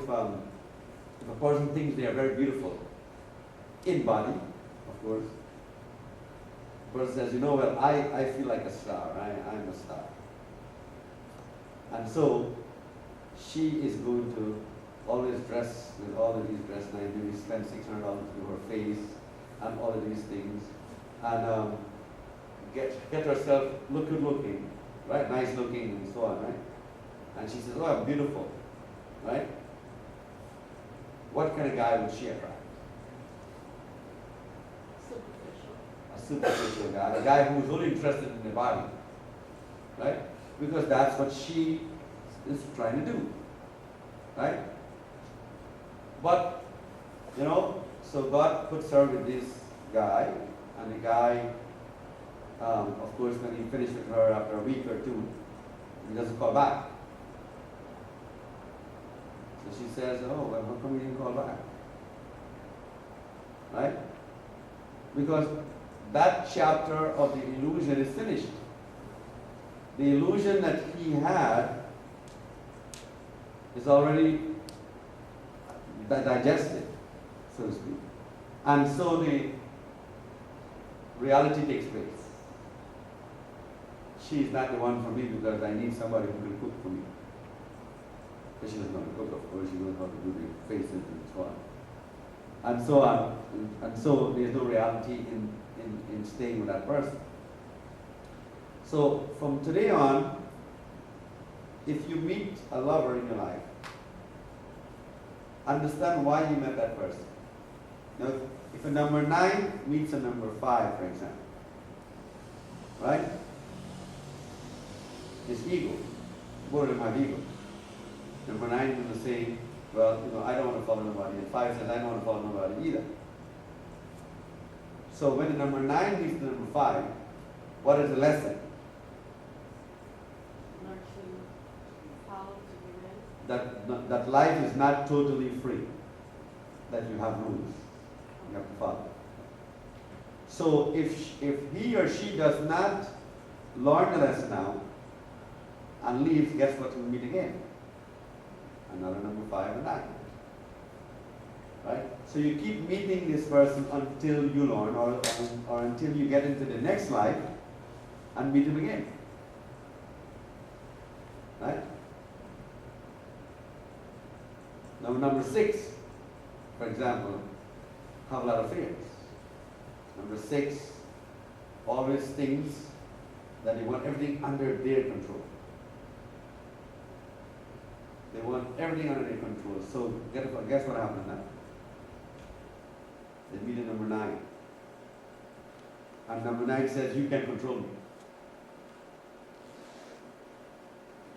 if a person thinks they are very beautiful in body, of course, the person says, well, I feel like a star, I'm a star. And so she is going to always dress with all of these dress nice, maybe spend $600 to her face and all of these things, and get herself look good looking, right? Nice looking and so on, right? And she says, oh, I'm beautiful, right? What kind of guy would she attract? A superficial guy, a guy who's only interested in the body, right? Because that's what she is trying to do, right? But, so God puts her with this guy, and the guy, of course, when he finished with her after a week or two, he doesn't call back. So she says, oh, well, how come you didn't call back? Right? Because that chapter of the illusion is finished. The illusion that he had is already digested, so to speak. And so the reality takes place. She is not the one for me because I need somebody who can cook for me. But she doesn't know how to cook, of course, she knows how to do the faces and so on. And so on. And so there's no reality in staying with that person. So from today on, if you meet a lover in your life, understand why you met that person. Now, if a number 9 meets a number 5, for example, right? It's ego. Both of them have ego. Number 9 is going to say, well, I don't want to follow nobody. And 5 says, I don't want to follow nobody either. So when the number 9 meets the number 5, what is the lesson? That life is not totally free. That you have rules. You have to follow. So if he or she does not learn the lesson now and leaves, guess what? We'll meet again. Another number 5 and 9. Right? So you keep meeting this person until you learn or until you get into the next life and meet him again. Right? Now number 6, for example, have a lot of fears. Number 6 always thinks that they want everything under their control. They want everything under their control. So guess what happens now? They meet at number 9. And number 9 says, you can control me.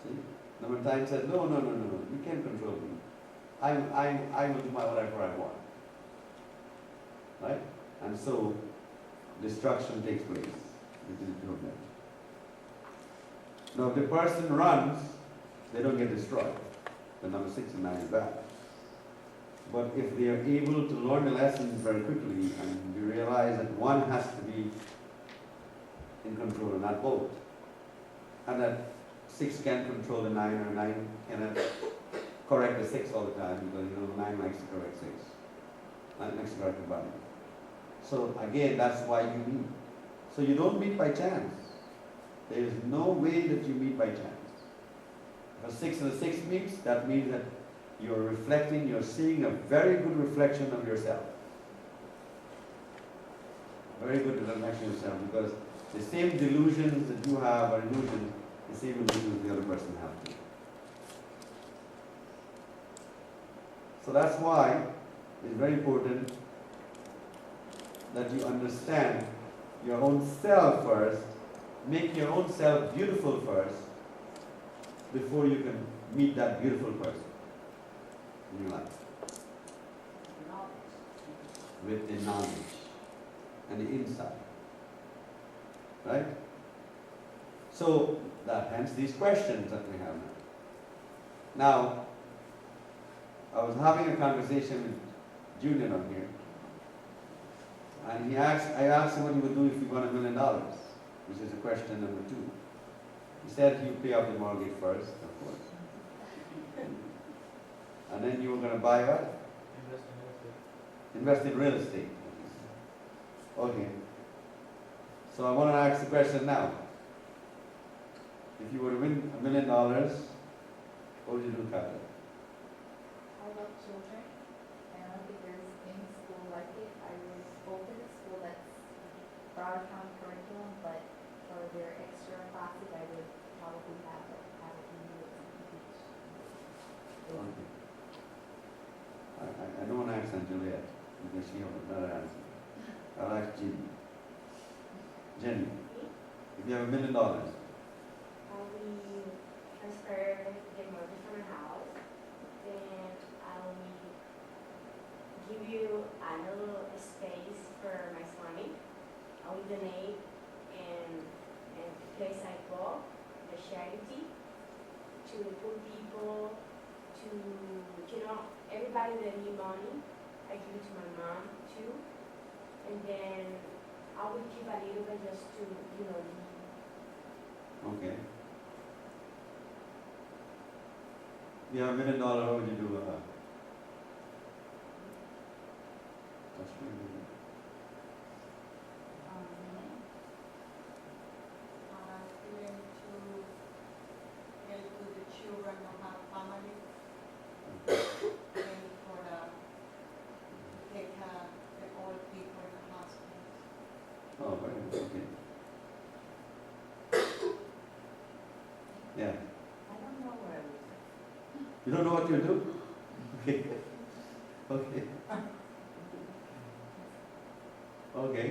See? Number 9 says, no, you can't control me. I will do whatever I want. Right? And so destruction takes place. It is problem. Now if the person runs, they don't get destroyed. The number 6 and 9 is bad. But if they are able to learn the lessons very quickly and you realize that one has to be in control and not both, and that 6 can't control the 9 or 9 cannot correct the 6 all the time because 9 likes to correct 6. 9 likes to correct the body. So again, that's why you meet. So you don't meet by chance. There is no way that you meet by chance. If a 6 and a 6 meets, that means that you're reflecting, you're seeing a very good reflection of yourself. Very good reflection of yourself because the same delusions that you have are illusions, the same illusions the other person has too. So that's why it's very important that you understand your own self first, make your own self beautiful first, before you can meet that beautiful person in your life. With the knowledge and the insight. Right? So, that hence these questions that we have now. Now, I was having a conversation with Julian up here, and I asked him what he would do if he won $1 million, which is question number 2. He said he would pay off the mortgage first, of course. And then you were going to buy what? Invest in real estate. Okay. So I want to ask the question now. If you were to win $1 million, what would you do, Captain? I love children, and because in school like it, I would open a school that's Broadtown curriculum, but for their extra classes, I would probably have a community teach. Okay. I don't want to ask Aunt Juliet, because she has another answer. I'll ask Jenny. Jenny, if you have $1 million, We transfer the mortgage from a house, then I will give you a little space for my Swami. I will donate and place I go, the charity, to the poor people, to, everybody that need money. I give it to my mom too. And then I will keep a little bit just to, okay. If you have $1 million, what would you do with that? What's your million? Going to help with the children who have family, and for take the old people in the hospitals. Oh, very good, okay. Yeah. I don't know where I would. You don't know what you do? Okay. Okay. Okay.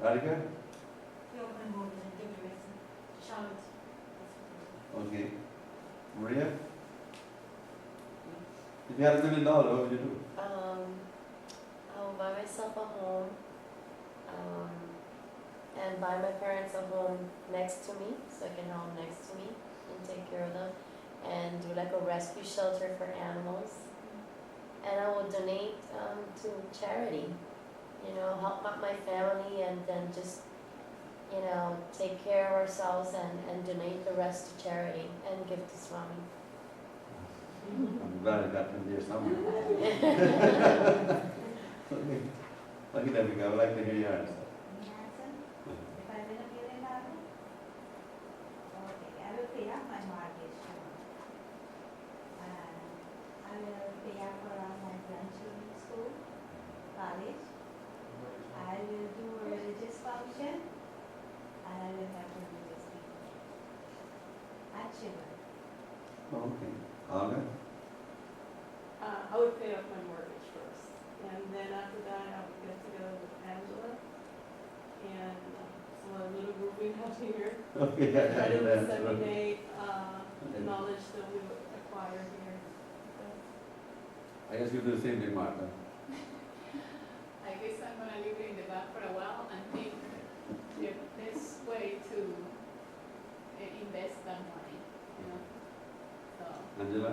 Radhika? Okay. Maria? If you had $1 million, what would you do? I'll buy myself a home, and buy my parents a home next to me, so I can have them next to me and take care of them, and do like a rescue shelter for animals. And I will donate to charity, help out my family, and then just, take care of ourselves and donate the rest to charity and give to Swami. I'm glad I got in there somewhere. Okay. Lucky Devika, I would like to hear your answer. If I win $1 million, okay, I will pay off my mortgage. And I will pay off for all my grandchildren's school, college. I will do a religious function, and I will have religious people. And children. Okay. Olga? I would pay off my mortgage first, and then after that, I would get together with Angela and some other little group we have here. Okay, Try I to know that. disseminate the knowledge that we acquire here. I guess you do the same thing, Martha. I guess I'm gonna leave it in the back for a while and think the best way to invest that money, So, Angela?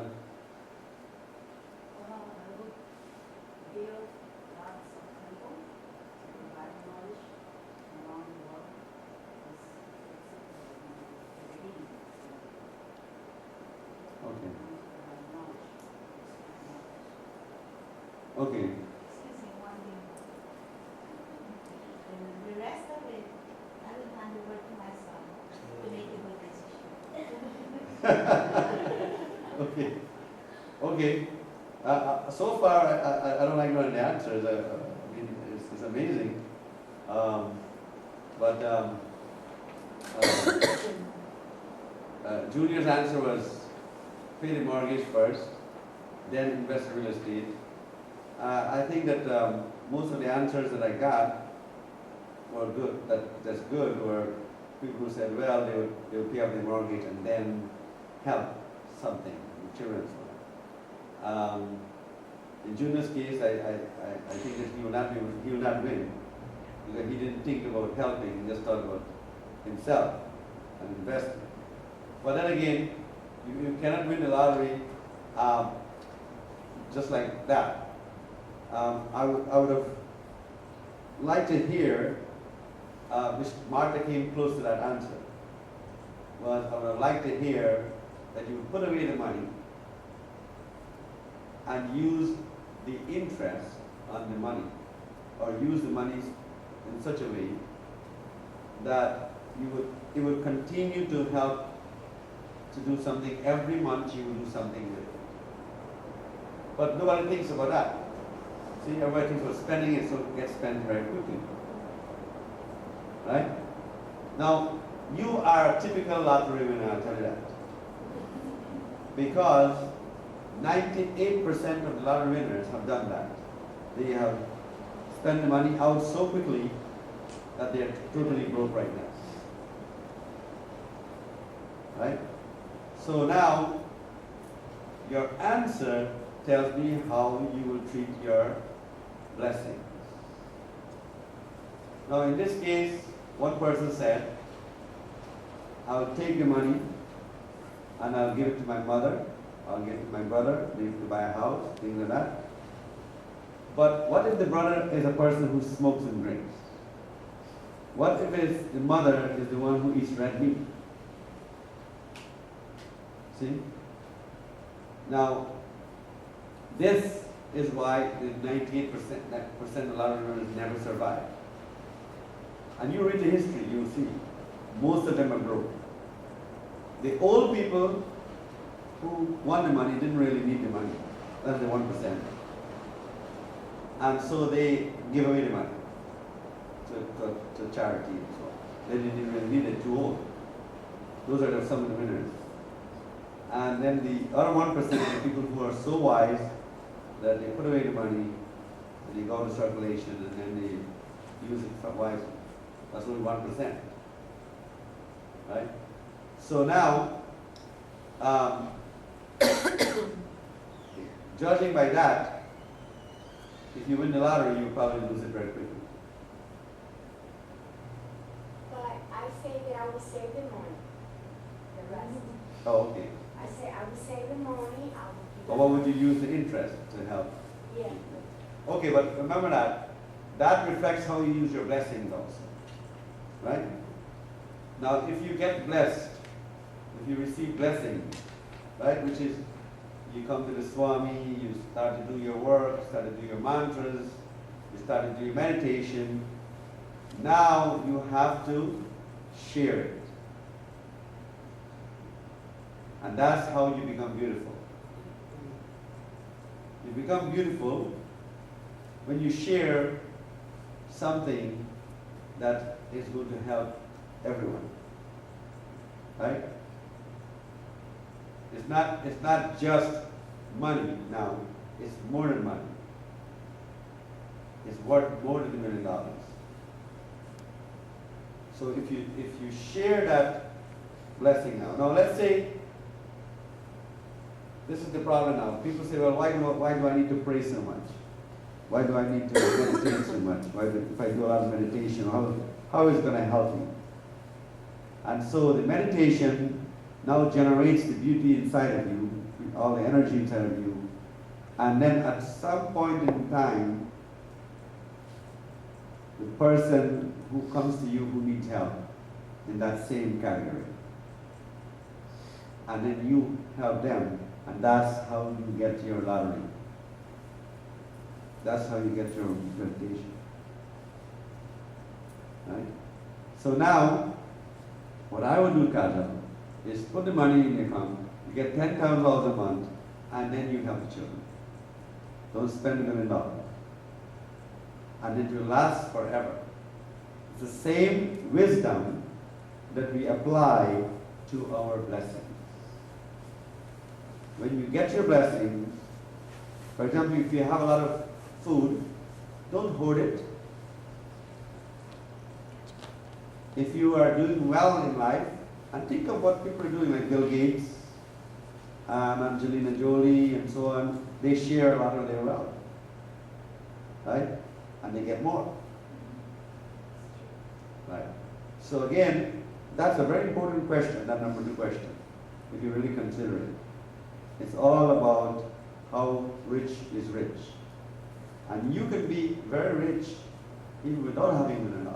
I would build lots of temples to provide knowledge around the world. Okay. Okay. Excuse me, one thing. The rest of it, I will hand over to my son to make a good decision. Okay. Okay. So far, I don't like knowing the answers. I mean, it's amazing. Junior's answer was pay the mortgage first, then invest in real estate. I think that most of the answers that I got were good. That's good. Were people who said, well, they would pay off their mortgage and then help something, children's life. In Junior's case, I think that he will not win because he didn't think about helping. He just thought about himself and investing. But then again, you cannot win the lottery just like that. I would have liked to hear, which Martha came close to that answer, was I would have liked to hear that you would put away the money and use the interest on the money, or use the money in such a way that it would continue to help to do something every month. You will do something with it, but nobody thinks about that. See, everybody thinks about spending it, so it gets spent very quickly, right? Now, you are a typical lottery winner, I'll tell you that, because 98% of the lottery winners have done that. They have spent the money out so quickly that they're totally broke right now. Right? So now, your answer tells me how you will treat your blessings. Now, in this case, one person said, I'll take the money and I'll give it to my mother, I'll give it to my brother, maybe to buy a house, things like that. But what if the brother is a person who smokes and drinks? What if the mother is the one who eats red meat? See? Now, this is why the 98% of lottery winners never survive. And you read the history, you will see, most of them are broke. The old people who won the money didn't really need the money. That's the 1%. And so they give away the money to charity and so on. They didn't really need it, too old. Those are some of the winners. And then the other 1% are the people who are so wise that they put away the money, and they go to circulation, and then they use it wisely. That's only 1%. Right? So now, judging by that, if you win the lottery, you probably lose it very quickly. But I say that I will save the money, the rest. Oh, okay. I say I will save the money, I will give But what would you use the interest to help? Yeah. Okay, but remember that reflects how you use your blessings also. Right? Now, if you get blessed, if you receive blessings, right, which is you come to the Swami, you start to do your work, start to do your mantras, you start to do your meditation, now you have to share it. And that's how you become beautiful. You become beautiful when you share something that is going to help everyone. Right? It's not just money now, it's more than money. It's worth more than $1 million. So if you share that blessing now let's say this is the problem now. People say, well, why do I need to pray so much? Why do I need to meditate so much? If I do a lot of meditation, how is it going to help me? And so the meditation now generates the beauty inside of you, all the energy inside of you. And then at some point in time, the person who comes to you who needs help in that same category. And then you help them. And that's how you get your lottery. That's how you get your meditation. Right? So now, what I would do, Kajal, is put the money in the account, you get $10,000 a month, and then you help the children. Don't spend $1 million. And it will last forever. It's the same wisdom that we apply to our blessings. When you get your blessings, for example, if you have a lot of food, don't hoard it. If you are doing well in life, and think of what people are doing, like Bill Gates, Angelina Jolie, and so on, they share a lot of their wealth, right? And they get more, right? So again, that's a very important question, that number 2 question, if you really consider it. It's all about how rich is rich. And you can be very rich even without having $1 million.